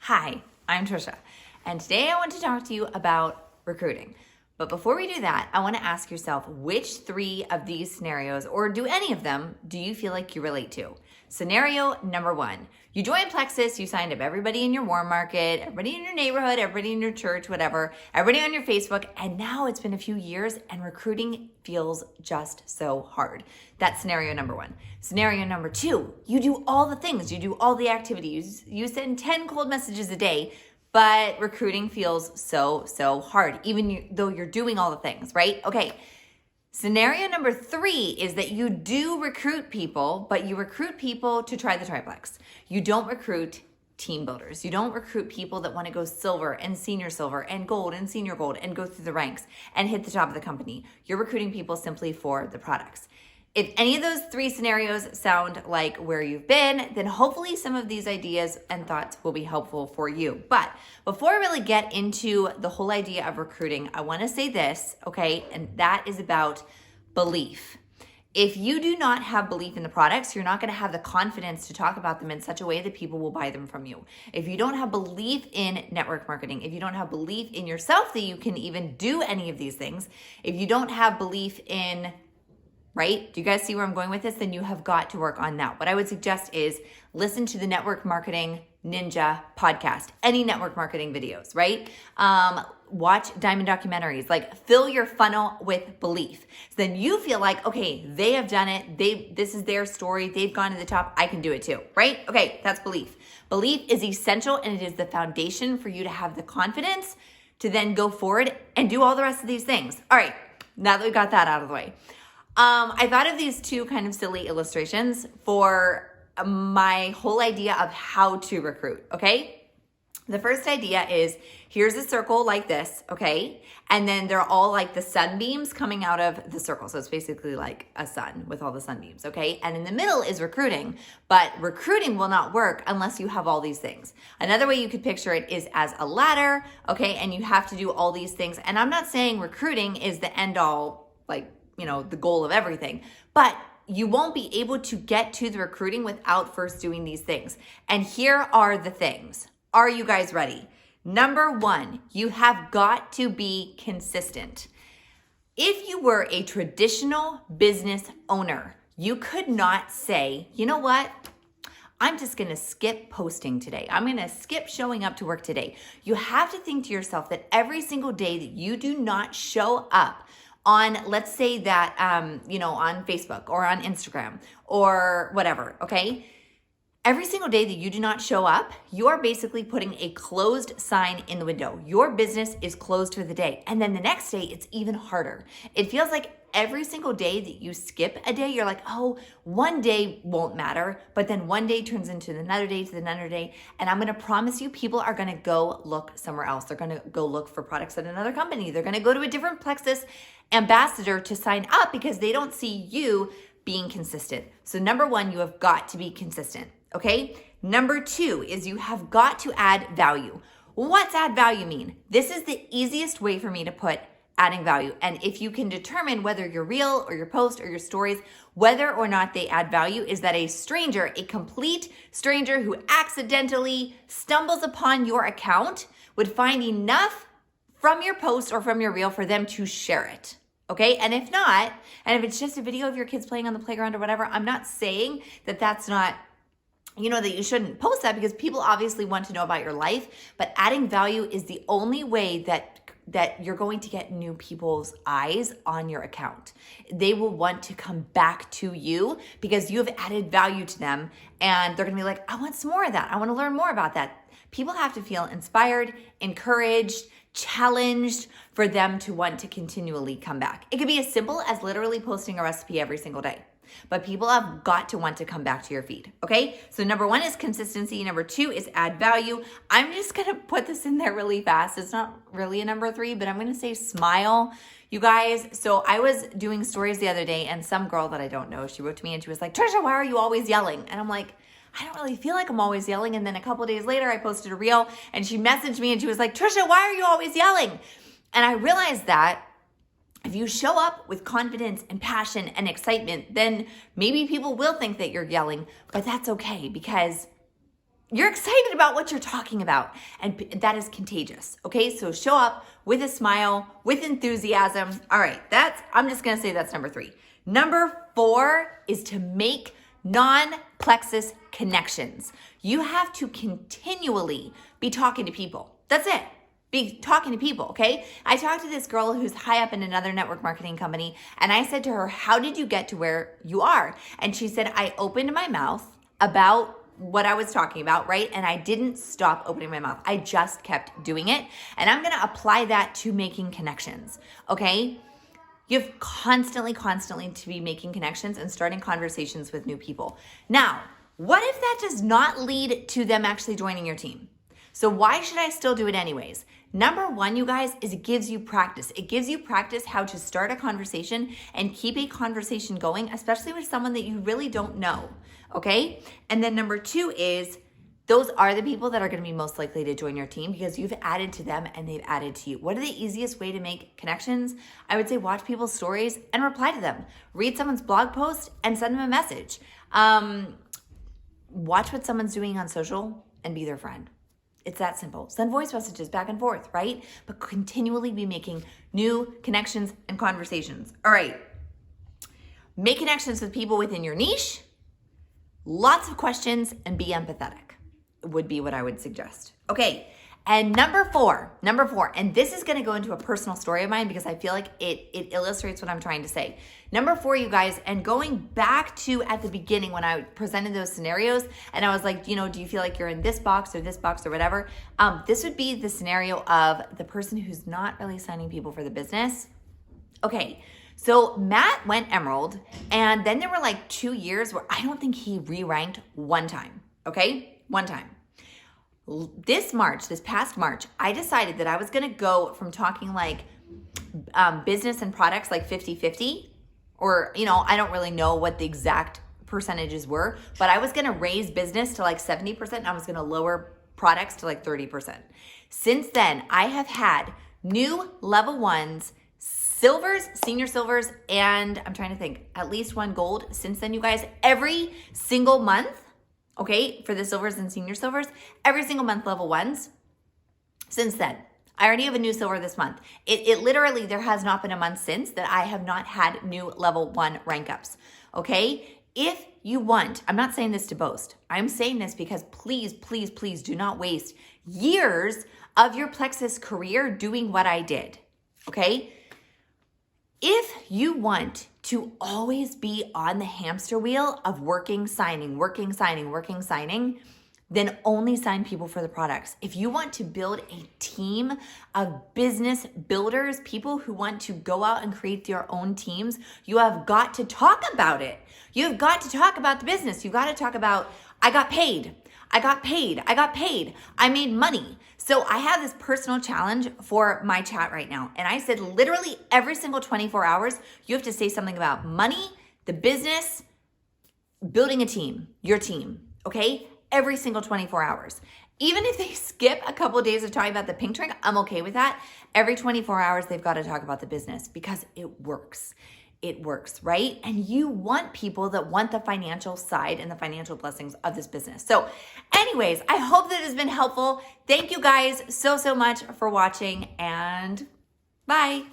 Hi, I'm Trisha, and today I want to talk to you about recruiting. But before we do that, I want to ask yourself, which 3 of these scenarios, or do any of them, do you feel like you relate to? Scenario number 1, you joined Plexus, you signed up everybody in your warm market, everybody in your neighborhood, everybody in your church, whatever, everybody on your Facebook, and now it's been a few years and recruiting feels just so hard. That's scenario number 1. Scenario number 2, you do all the things, you do all the activities, you send 10 cold messages a day, but recruiting feels so hard, even though you're doing all the things, right? Okay. Scenario number 3 is that you do recruit people, but you recruit people to try the triplex. You don't recruit team builders. You don't recruit people that want to go silver and senior silver and gold and senior gold and go through the ranks and hit the top of the company. You're recruiting people simply for the products. If any of those 3 scenarios sound like where you've been, then hopefully some of these ideas and thoughts will be helpful for you. But before I really get into the whole idea of recruiting, I want to say this, okay? And that is about belief. If you do not have belief in the products, you're not going to have the confidence to talk about them in such a way that people will buy them from you. If you don't have belief in network marketing, if you don't have belief in yourself that you can even do any of these things, if you don't have belief in, right? Do you guys see where I'm going with this? Then you have got to work on that. What I would suggest is listen to the Network Marketing Ninja podcast, any network marketing videos, right? Watch diamond documentaries, like fill your funnel with belief. So then you feel like, okay, they have done it. This is their story. They've gone to the top. I can do it too, right? Okay, that's belief. Belief is essential and it is the foundation for you to have the confidence to then go forward and do all the rest of these things. All right, now that we got that out of the way. I thought of these 2 kind of silly illustrations for my whole idea of how to recruit, okay? The first idea is, here's a circle like this, okay? And then they're all like the sunbeams coming out of the circle. So it's basically like a sun with all the sunbeams, okay? And in the middle is recruiting, but recruiting will not work unless you have all these things. Another way you could picture it is as a ladder, okay? And you have to do all these things. And I'm not saying recruiting is the end all, like, the goal of everything, but you won't be able to get to the recruiting without first doing these things. And here are the things. Are you guys ready? Number 1, you have got to be consistent. If you were a traditional business owner, you could not say, you know what? I'm just going to skip posting today. I'm going to skip showing up to work today. You have to think to yourself that every single day that you do not show up on, let's say that, on Facebook or on Instagram or whatever, okay? Every single day that you do not show up, you are basically putting a closed sign in the window. Your business is closed for the day. And then the next day, it's even harder. It feels like every single day that you skip a day, you're like, oh, one day won't matter. But then one day turns into another day to another day. And I'm going to promise you, people are going to go look somewhere else. They're going to go look for products at another company. They're going to go to a different Plexus ambassador to sign up because they don't see you being consistent. So number 1, you have got to be consistent. Okay. Number 2 is you have got to add value. What's add value mean? This is the easiest way for me to put adding value. And if you can determine whether your reel or your post or your stories, whether or not they add value, is that a stranger, a complete stranger who accidentally stumbles upon your account would find enough from your post or from your reel for them to share it. Okay. And if not, and if it's just a video of your kids playing on the playground or whatever, I'm not saying that that's not, that you shouldn't post that, because people obviously want to know about your life, but adding value is the only way that you're going to get new people's eyes on your account. They will want to come back to you because you have added value to them, and they're going to be like, I want some more of that. I want to learn more about that. People have to feel inspired, encouraged, challenged for them to want to continually come back. It could be as simple as literally posting a recipe every single day. But people have got to want to come back to your feed, okay? So number 1 is consistency. Number 2 is add value. I'm just going to put this in there really fast. It's not really a number 3, but I'm going to say smile, you guys. So I was doing stories the other day, and some girl that I don't know, she wrote to me and she was like, Trisha, why are you always yelling? And I'm like, I don't really feel like I'm always yelling. And then a couple of days later, I posted a reel and she messaged me and she was like, Trisha, why are you always yelling? And I realized that if you show up with confidence and passion and excitement, then maybe people will think that you're yelling, but that's okay, because you're excited about what you're talking about, and that is contagious. Okay, so show up with a smile, with enthusiasm. All right, I'm just gonna say that's number 3. Number 4 is to make non-plexus connections. You have to continually be talking to people. That's it. Be talking to people, okay? I talked to this girl who's high up in another network marketing company, and I said to her, how did you get to where you are? And she said, I opened my mouth about what I was talking about, right? And I didn't stop opening my mouth. I just kept doing it. And I'm gonna apply that to making connections, okay? You have constantly to be making connections and starting conversations with new people. Now, what if that does not lead to them actually joining your team? So why should I still do it anyways? Number 1, you guys, is it gives you practice. It gives you practice how to start a conversation and keep a conversation going, especially with someone that you really don't know, okay? And then number 2 is those are the people that are going to be most likely to join your team because you've added to them and they've added to you. What are the easiest way to make connections? I would say watch people's stories and reply to them. Read someone's blog post and send them a message. Watch what someone's doing on social and be their friend. It's that simple. Send voice messages back and forth, right? But continually be making new connections and conversations. All right. Make connections with people within your niche. Lots of questions and be empathetic would be what I would suggest. Okay. And number four, and this is going to go into a personal story of mine because I feel like it illustrates what I'm trying to say. Number 4, you guys, and going back to at the beginning when I presented those scenarios and I was like, do you feel like you're in this box or whatever? This would be the scenario of the person who's not really signing people for the business. Okay. So Matt went Emerald, and then there were like 2 years where I don't think he re-ranked one time. Okay. One time. This past March, I decided that I was going to go from talking like business and products like 50-50, or, I don't really know what the exact percentages were, but I was going to raise business to like 70% and I was going to lower products to like 30%. Since then, I have had new level 1s, silvers, senior silvers, and I'm trying to think, at least 1 gold. Since then, you guys, every single month, okay, for the silvers and senior silvers, every single month level 1s. Since then, I already have a new silver this month. It literally, there has not been a month since that I have not had new level 1 rank ups, okay? If you want, I'm not saying this to boast. I'm saying this because please do not waste years of your Plexus career doing what I did, okay? If you want to always be on the hamster wheel of working, signing, then only sign people for the products. If you want to build a team of business builders, people who want to go out and create their own teams, you have got to talk about it. You've got to talk about the business. You've got to talk about, I got paid. I made money. So I have this personal challenge for my chat right now. And I said literally every single 24 hours, you have to say something about money, the business, building a team, your team, okay? Every single 24 hours. Even if they skip a couple of days of talking about the pink drink, I'm okay with that. Every 24 hours, they've got to talk about the business because it works. It works, right? And you want people that want the financial side and the financial blessings of this business. So anyways, I hope that has been helpful. Thank you guys so much for watching, and bye.